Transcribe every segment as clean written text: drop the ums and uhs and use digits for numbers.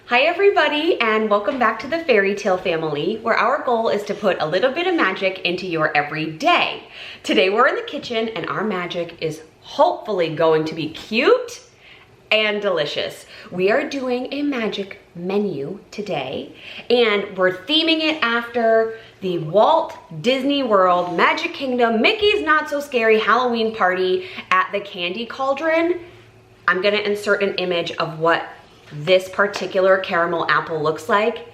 Hi everybody, and welcome back to the Fairy Tale family, where our goal is to put a little bit of magic into your everyday. Today we're in the kitchen and our magic is hopefully going to be cute and delicious. We are doing a magic menu today, and we're theming it after the Walt Disney World Magic Kingdom Mickey's Not So Scary Halloween party at the Candy Cauldron. I'm gonna insert an image of what this particular caramel apple looks like,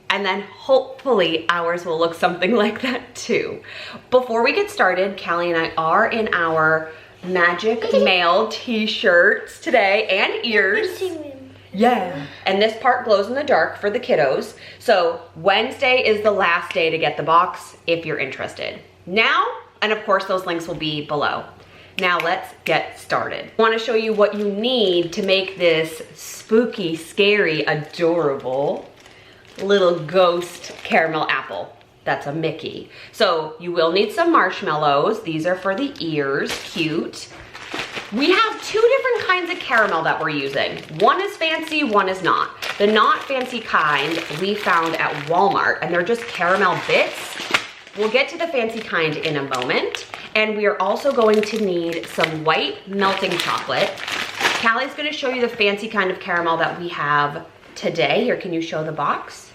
and then hopefully ours will look something like that too. Before we get started, Callie and I are in our Magic Mail t-shirts today and ears. Yeah, and this part glows in the dark for the kiddos. So Wednesday is the last day to get the box if you're interested. Now, and of course those links will be below. Now let's get started. I want to show you what you need to make this spooky, scary, adorable little ghost caramel apple. That's a Mickey. So you will need some marshmallows. These are for the ears, cute. We have two different kinds of caramel that we're using. One is fancy, one is not. The not fancy kind we found at Walmart, and they're just caramel bits. We'll get to the fancy kind in a moment. And we are also going to need some white melting chocolate. Callie's gonna show you the fancy kind of caramel that we have today. Here, can you show the box?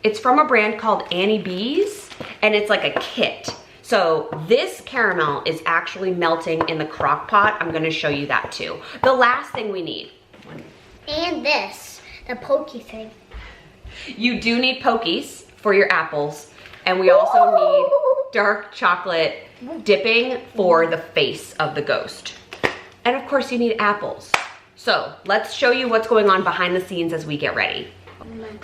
It's from a brand called Annie B's, and it's like a kit. So this caramel is actually melting in the crock pot. I'm gonna show you that too. The last thing we need. And this, the pokey thing. You do need pokies for your apples. And we also need dark chocolate dipping for the face of the ghost. And of course you need apples. So let's show you what's going on behind the scenes as we get ready.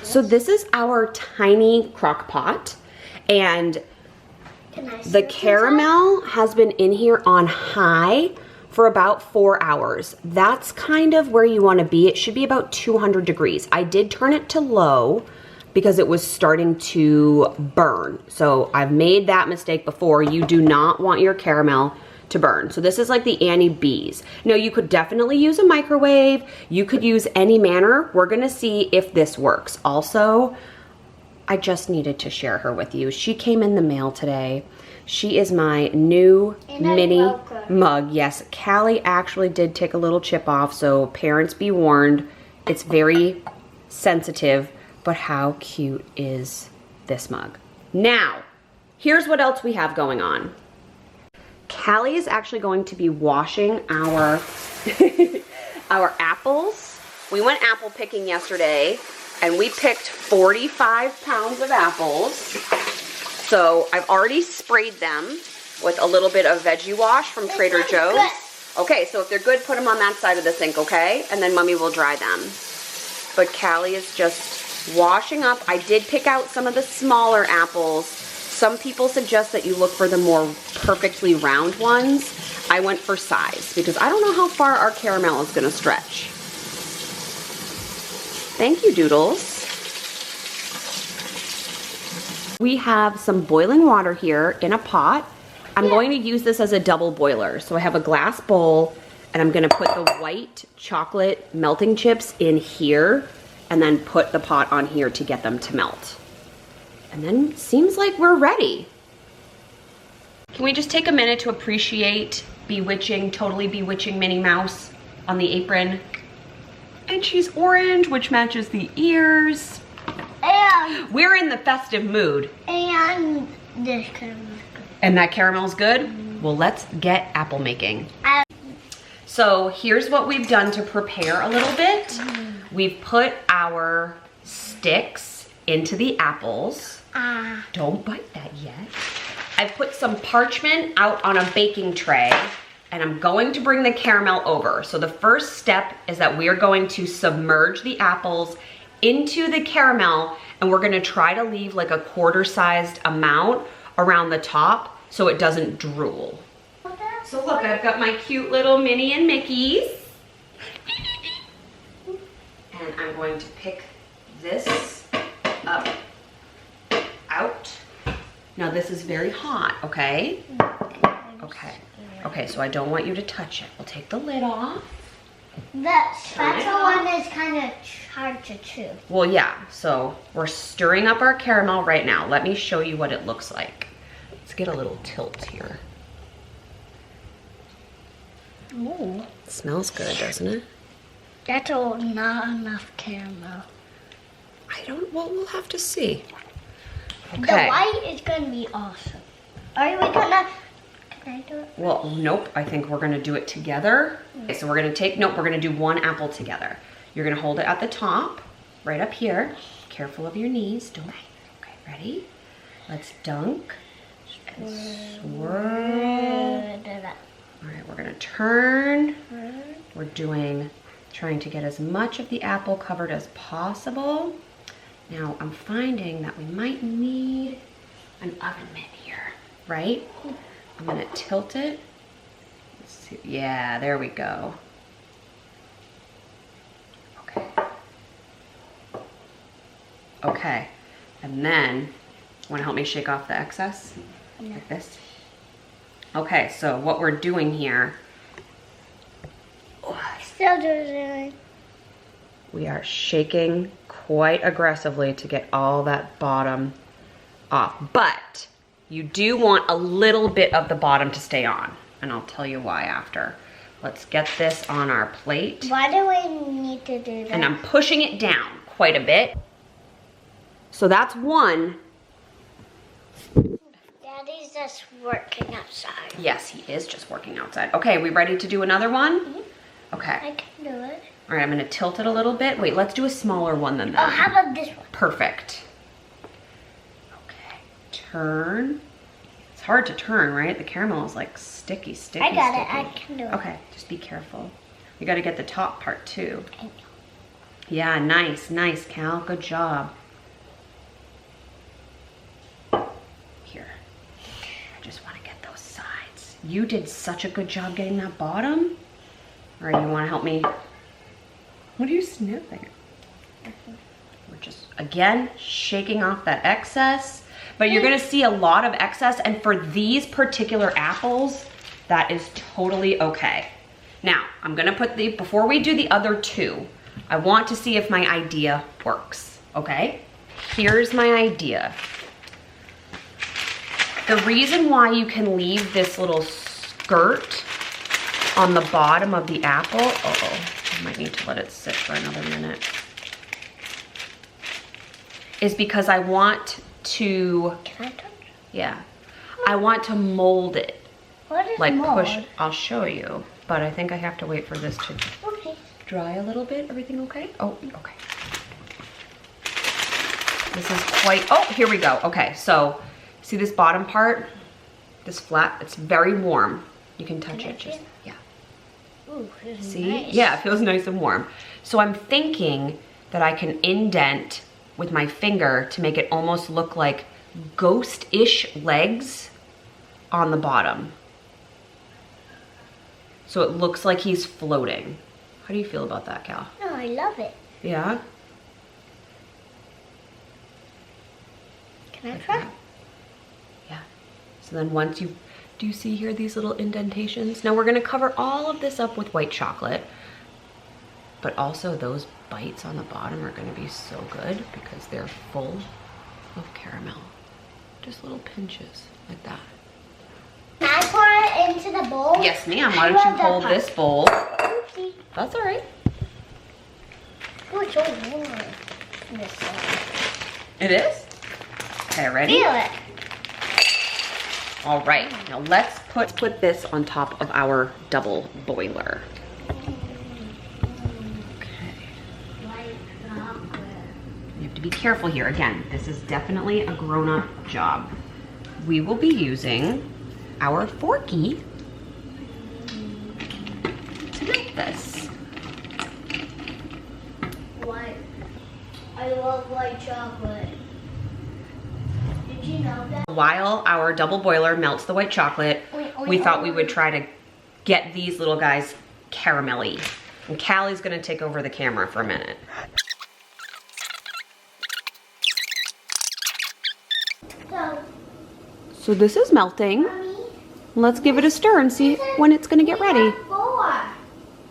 So this is our tiny crock pot, and the caramel has been in here on high for about 4 hours. That's kind of where you want to be. It should be about 200 degrees. I did turn it to low because it was starting to burn. So I've made that mistake before. You do not want your caramel to burn. So this is like the Annie B's. Now you could definitely use a microwave. You could use any manner. We're gonna see if this works. Also, I just needed to share her with you. She came in the mail today. She is my new mini mug. Yes, Callie actually did take a little chip off, so parents be warned. It's very sensitive. But how cute is this mug? Now, here's what else we have going on. Callie is actually going to be washing our, our apples. We went apple picking yesterday, and we picked 45 pounds of apples. So I've already sprayed them with a little bit of veggie wash from Trader Joe's. Okay, so if they're good, put them on that side of the sink, okay? And then Mommy will dry them. But Callie is just washing up. I did pick out some of the smaller apples. Some people suggest that you look for the more perfectly round ones. I went for size because I don't know how far our caramel is gonna stretch. Thank you, Doodles. We have some boiling water here in a pot. I'm going to use this as a double boiler. So I have a glass bowl, and I'm gonna put the white chocolate melting chips in here, and then put the pot on here to get them to melt. And then seems like we're ready. Can we just take a minute to appreciate bewitching, totally bewitching Minnie Mouse on the apron? And she's orange, which matches the ears. And we're in the festive mood. And this caramel's good. And that caramel's good? Well, let's get apple making. So here's what we've done to prepare a little bit. We've put our sticks into the apples. Don't bite that yet. I've put some parchment out on a baking tray, and I'm going to bring the caramel over. So the first step is that we are going to submerge the apples into the caramel, and we're gonna try to leave like a quarter-sized amount around the top so it doesn't drool. So look, I've got my cute little Minnie and Mickeys. And I'm going to pick this up, out. Now this is very hot, okay? Okay, so I don't want you to touch it. We'll take the lid off. The spatula one is kind of hard to chew. Well, yeah, so we're stirring up our caramel right now. Let me show you what it looks like. Let's get a little tilt here. Ooh. It smells good, doesn't it? That's not enough caramel. Well, we'll have to see. The Okay. white is going to be awesome. Are we going to... Can I do it? Well, nope, I think we're gonna do it together. Okay, so we're gonna do one apple together. You're gonna hold it at the top, right up here. Careful of your knees, don't. Okay, ready? Let's dunk and swirl. All right, we're gonna turn. We're trying to get as much of the apple covered as possible. Now, I'm finding that we might need an oven mitt here, right? I'm gonna tilt it. Let's see. Yeah, there we go. Okay. Okay, and then, wanna help me shake off the excess? Yeah. Like this? Okay, so what we're doing here, Still doing. we are shaking quite aggressively to get all that bottom off. But you do want a little bit of the bottom to stay on, and I'll tell you why after. Let's get this on our plate. Why do we need to do that? And I'm pushing it down quite a bit. So that's one. Daddy's just working outside. Yes, he is just working outside. Okay, we ready to do another one? Mm-hmm. Okay. I can do it. All right, I'm gonna tilt it a little bit. Wait, let's do a smaller one than that. Oh, how about this one? Perfect. Okay, turn. It's hard to turn, right? The caramel is like sticky. I got it. I can do it. Okay, just be careful. You gotta get the top part too. I know. Yeah, nice, Cal. Good job. Here. I just wanna get those sides. You did such a good job getting that bottom. All right, you wanna help me? What are you sniffing? We're just, again, shaking off that excess. But you're gonna see a lot of excess, and for these particular apples, that is totally okay. Now, I'm gonna put before we do the other two, I want to see if my idea works, okay? Here's my idea. The reason why you can leave this little skirt on the bottom of the apple, I might need to let it sit for another minute, is because I want to, Can I touch? yeah, I want to mold it. What is Like mold? push, I'll show you, but I think I have to wait for this to Okay. dry a little bit. Everything okay? Oh, okay. This is quite, oh, here we go. Okay, so see this bottom part? This flat, it's very warm. You can touch Can I it, just, feel? yeah. Ooh, this is See? nice. Yeah, it feels nice and warm. So I'm thinking that I can indent with my finger to make it almost look like ghost-ish legs on the bottom. So it looks like he's floating. How do you feel about that, Cal? No, I love it. Yeah? Can I Like try? that. Yeah. So then once do you see here these little indentations? Now we're gonna cover all of this up with white chocolate, but also those bites on the bottom are gonna be so good because they're full of caramel. Just little pinches like that. Can I pour it into the bowl? Yes, ma'am. Why I don't love you that hold part. this bowl? Oopsie. That's all right. Oh, it's so warm. This side. It is? Okay, ready? Feel it. All right, now let's put this on top of our double boiler. Okay. White chocolate. You have to be careful here. Again, this is definitely a grown-up job. We will be using our forky to make this. White. I love white chocolate. Did you know that? While our double boiler melts the white chocolate, we thought we would try to get these little guys caramelly. And Callie's gonna take over the camera for a minute. So this is melting. Mommy, Let's give it a stir and see when it's gonna get ready. four.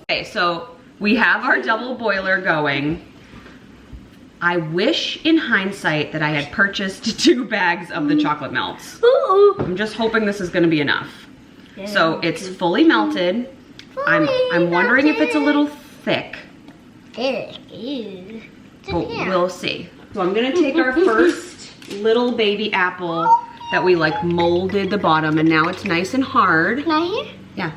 Okay, so We have our double boiler going. I wish in hindsight that I had purchased 2 bags of the chocolate melts. I'm just hoping this is gonna be enough. So it's fully melted. I'm wondering if it's a little thick. But we'll see. So I'm gonna take our first little baby apple that we like molded the bottom, and now it's nice and hard. Can I hear? Yeah.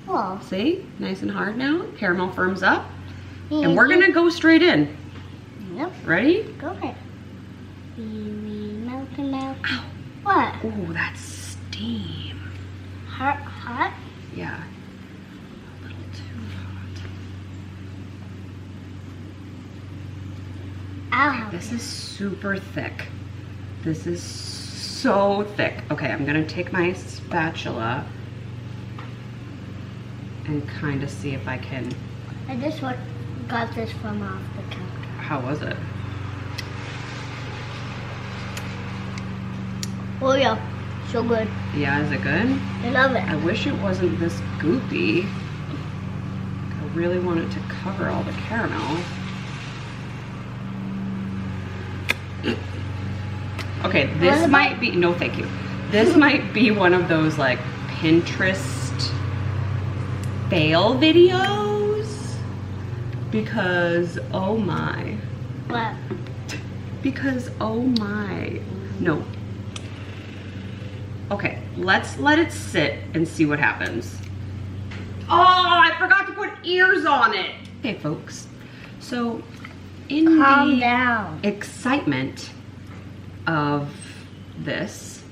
Oh. See? Nice and hard now. Caramel firms up. And we're gonna go straight in. Yep. Ready? Go ahead. Melt. Ow. What? Oh, that's steam. Hot? Yeah. A little too hot. Ow. This is super thick. This is so thick. Okay, I'm gonna take my spatula and kind of see if I can. I just got this from off the counter. How was it? Oh yeah, so good. Yeah, is it good? I love it. I wish it wasn't this goopy. I really want it to cover all the caramel. Okay, this might be, no thank you. This might be one of those like Pinterest fail videos. Because, oh my. What? Because, oh my. No. Okay, let's let it sit and see what happens. Oh, I forgot to put ears on it. Okay, folks. So, in Calm the down. excitement of this,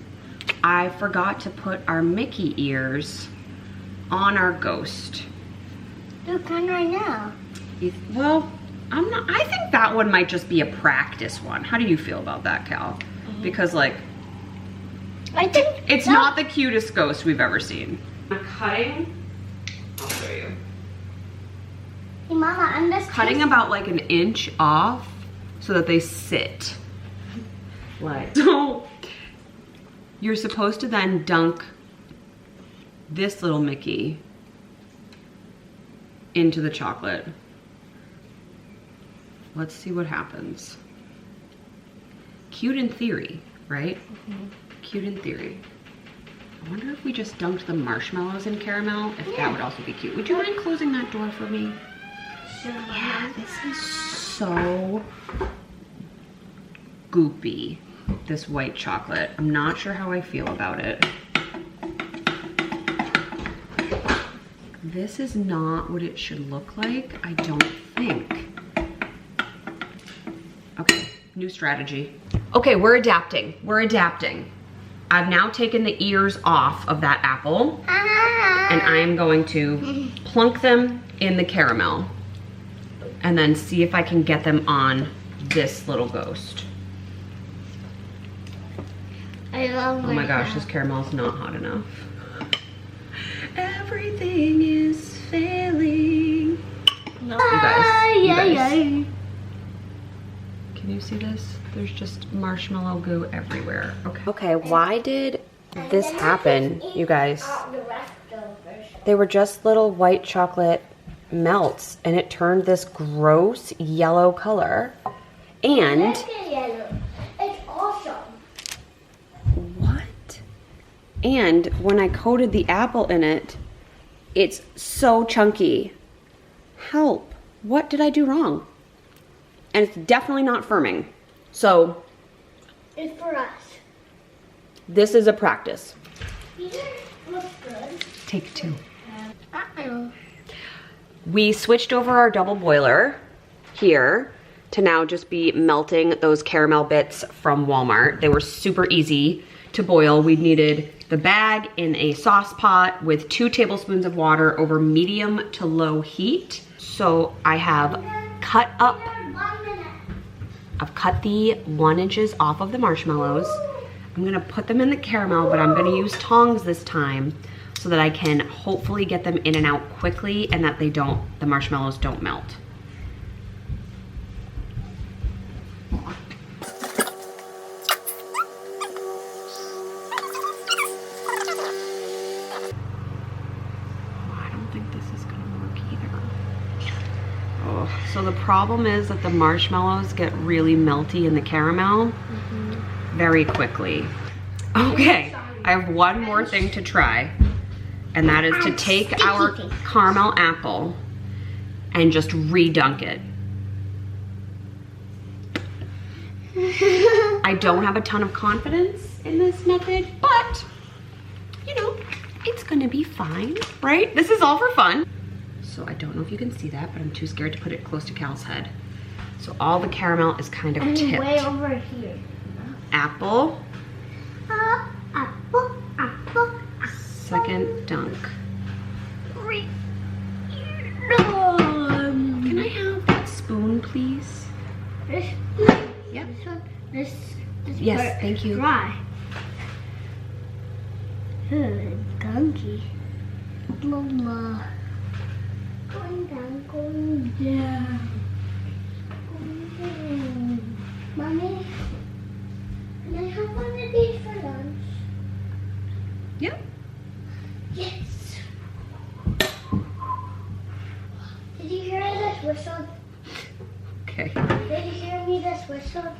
I forgot to put our Mickey ears on our ghost. You can right now. Well, I think that one might just be a practice one. How do you feel about that, Cal? Because like, I think it's not the cutest ghost we've ever seen. I'm cutting, I'll show you. Hey Mama, I'm just Cutting about like an inch off so that they sit. Like, so you're supposed to then dunk this little Mickey into the chocolate. Let's see what happens. Cute in theory, right? Cute in theory. I wonder if we just dunked the marshmallows in caramel, if that would also be cute. Would you mind closing that door for me? Sure. Yeah, this is so goopy, this white chocolate. I'm not sure how I feel about it. This is not what it should look like, I don't think. Okay, new strategy. Okay, we're adapting. I've now taken the ears off of that apple, and I am going to plunk them in the caramel and then see if I can get them on this little ghost. I love Oh my gosh, this caramel's not hot enough. Everything is failing. No. You guys. Can you see this? There's just marshmallow goo everywhere. Okay, why did this happen, you guys? They were just little white chocolate melts, and it turned this gross yellow color. And It's awesome. what? And when I coated the apple in it, it's so chunky. Help. What did I do wrong? And it's definitely not firming. So It's for us. this is a practice. These look good. Take 2. Uh-oh. We switched over our double boiler here to now just be melting those caramel bits from Walmart. They were super easy to boil. We needed the bag in a sauce pot with 2 tablespoons of water over medium to low heat. So I have cut up, I've cut the 1 inches off of the marshmallows. I'm gonna put them in the caramel, but I'm gonna use tongs this time so that I can hopefully get them in and out quickly and that the marshmallows don't melt. I don't think this is gonna work either. problem is that the marshmallows get really melty in the caramel very quickly. Okay, I have one more thing to try, and that is to take our caramel apple and just redunk it. I don't have a ton of confidence in this method, but you know, it's gonna be fine, right? This is all for fun. So I don't know if you can see that, but I'm too scared to put it close to Cal's head. So all the caramel is kind of tipped. Way over here. Apple. Apple, apple. Second dunk. Right. Can I have that spoon, please? This, Yep. this one, this Yes, part thank you. Dry. Gunky. Blah, blah. Going down, going down. Going down. Mommy, can I have one of these for lunch? Yep. Yes. Did you hear this whistle? Okay. Did you hear me this whistle?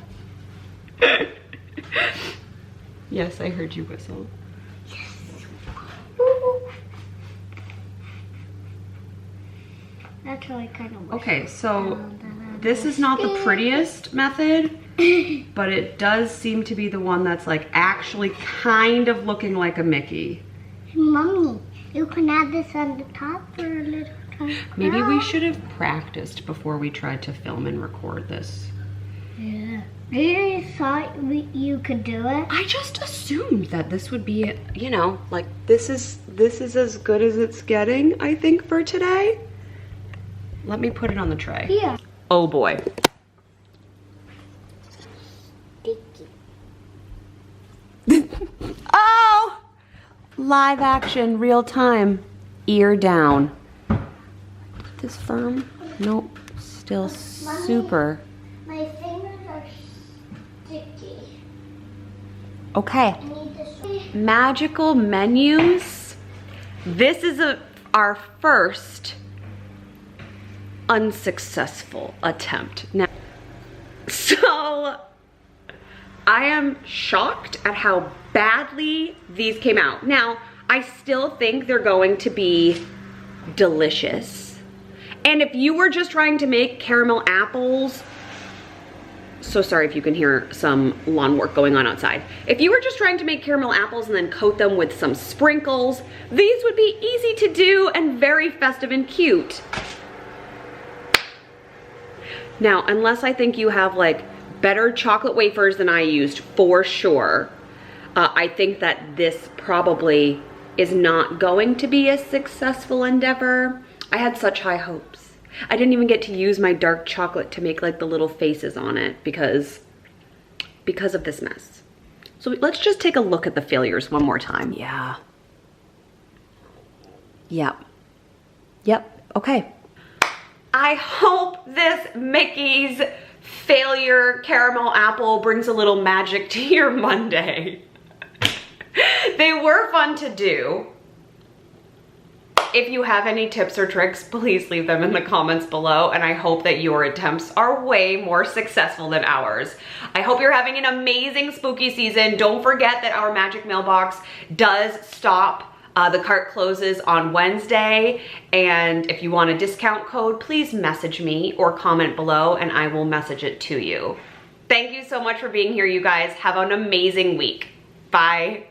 Yes, I heard you whistle. That's how I kind of Okay, so this is not the prettiest method, but it does seem to be the one that's like actually kind of looking like a Mickey. Mommy, you can add this on the top for a little time. Maybe we should have practiced before we tried to film and record this. Yeah. Really thought you could do it? I just assumed that this would be, you know, like this is as good as it's getting, I think, for today. Let me put it on the tray. Yeah. Oh boy. Sticky. Oh! Live action, real time. Ear down. This firm? Nope. Still super. My fingers are sticky. Okay. I need this. Magical menus. This is our first unsuccessful attempt. Now, so I am shocked at how badly these came out. Now, I still think they're going to be delicious. And if you were just trying to make caramel apples, so sorry if you can hear some lawn work going on outside. If you were just trying to make caramel apples and then coat them with some sprinkles, these would be easy to do and very festive and cute. Now, unless I think you have like better chocolate wafers than I used, for sure, I think that this probably is not going to be a successful endeavor. I had such high hopes. I didn't even get to use my dark chocolate to make like the little faces on it because of this mess. So let's just take a look at the failures one more time. Yeah. Yep. Yep, okay. I hope this Mickey's failure caramel apple brings a little magic to your Monday. They were fun to do. If you have any tips or tricks, please leave them in the comments below, and I hope that your attempts are way more successful than ours. I hope you're having an amazing spooky season. Don't forget that our magic mailbox does stop. The cart closes on Wednesday, and if you want a discount code, please message me or comment below and I will message it to you. Thank you so much for being here, you guys. Have an amazing week. Bye.